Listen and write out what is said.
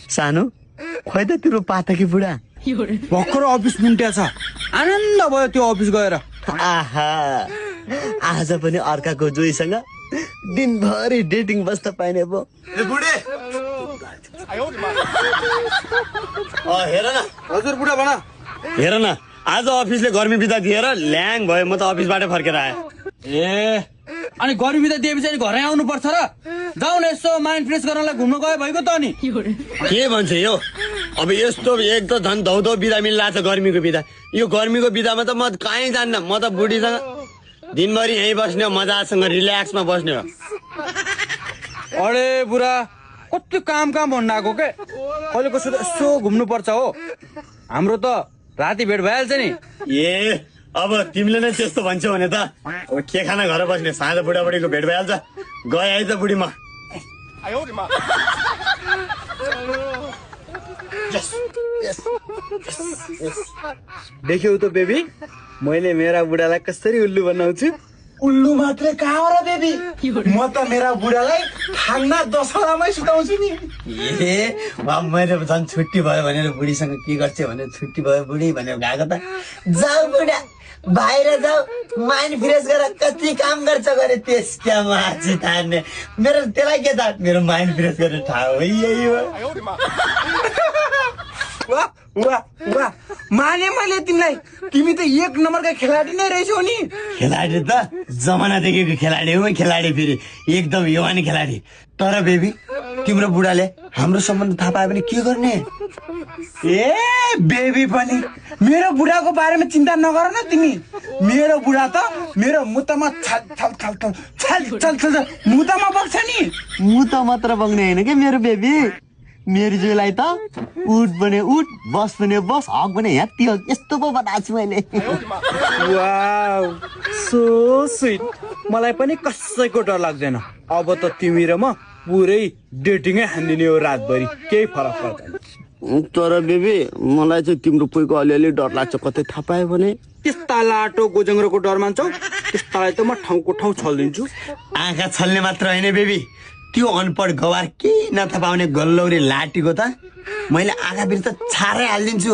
सानो खोइ त तिम्रो पातकी बुढा भर्खर अफिस मुन्ट्या छ आनन्द भयो त्यो अफिस गएर आहा आज पनि अर्काको जोइसँग दिनभरि डेटिङ बस्न पाइने पो बुढे हेर न हजुर बुढा भन हेर न आज अफिसले गर्मी बिदा दिएर ल्याङ भयो म त अफिसबाट फर्केर आएँ ए अनि गर्मी बिदा दिएपछि अनि घरै आउनु पर्छ र जाऊ न यसो माइन्ड फ्रेस गर्नलाई घुम्न गयो भइगयो त अनि के भन्छ यो अब यस्तो एक त झन् धौधौ बिदा मिल्ला छ गर्मीको बिदा यो गर्मीको बिदामा त म कहीँ जान्न म त बुढीसँग दिनभरि यहीँ बस्ने हो मजासँग रिल्याक्समा बस्ने हो अरे बुढा कति काम भन्नु आएको के कहिले कसो यसो घुम्नु पर्छ हो हाम्रो त राति भेट भइहाल्छ नि ए अब तिमीले नै त्यस्तो भन्छौ भने त अब के खाना घर बस्ने साँझ बुढाबुढीको भेट भइहाल्छ गए है त बुढी म देख्यौ त बेबी मैले मेरा बुढालाई कसरी उल्लु बनाउँछु उल्लु मात्रै कहाँ हो र बेबी म त मेरा बुढालाई खाना दशहरामै सुताउँछु नि ए मैले झन् छुट्टी भयो भनेर बुढीसँग के गर्छ भने छुट्टी भयो बुढी भनेर गएको त जाऊ बुढा बाहिर जाऊ माइन्ड फ्रेस गरेर कति काम गर्छ गरे त्यस क्या माछी तान्ने मेरो त्यसलाई के थाहा मेरो माइन्ड फ्रेस गर्ने ठाउँ हो यही हो वाह वाह वाह माने मैले तिमीलाई तिमी त एक नम्बरका खेलाडी नै रहेछौ नि खेलाडी त जमानादेखिको खेलाडी हो खेलाडी फेरि एकदम युवानी खेलाडी तर बेबी तिम्रो बुढाले हाम्रो सम्बन्ध थाहा पायो भने के गर्ने ए बेबी पनि मेरो बुढाको बारेमा चिन्ता नगर न तिमी मेरो बुढा त मेरो मुतमा छल छल छल छल छल छल मुतमा बग्छ नि मुत मात्र बग्ने होइन क्या मेरो बेबी मेरो जिउलाई त उठ बने उठ बस बने बस हक बने ह्यात्ती हक यस्तो पो बनाएको छु मैले वाउ सो स्विट मलाई पनि कसैको डर लाग्दैन अब त तिमी र म पुरै डेटिङै हान्दिने हो रातभरि केही फरक पर्दैन तर बेबी मलाई चाहिँ तिम्रो पोइको अलिअलि डर लाग्छ कतै थाहा पायो भने त्यस्ता लाटो गोजङ्ग्रोको डर मान्छौ त्यस्तालाई त म ठाउँको ठाउँ छल्दिन्छु आँखा छल्ने मात्र होइन बेबी त्यो अनपढ गवार केही नथा पाउने गल्लौरे लाटीको त मैले आँखा बिर्छ छारै हालिदिन्छु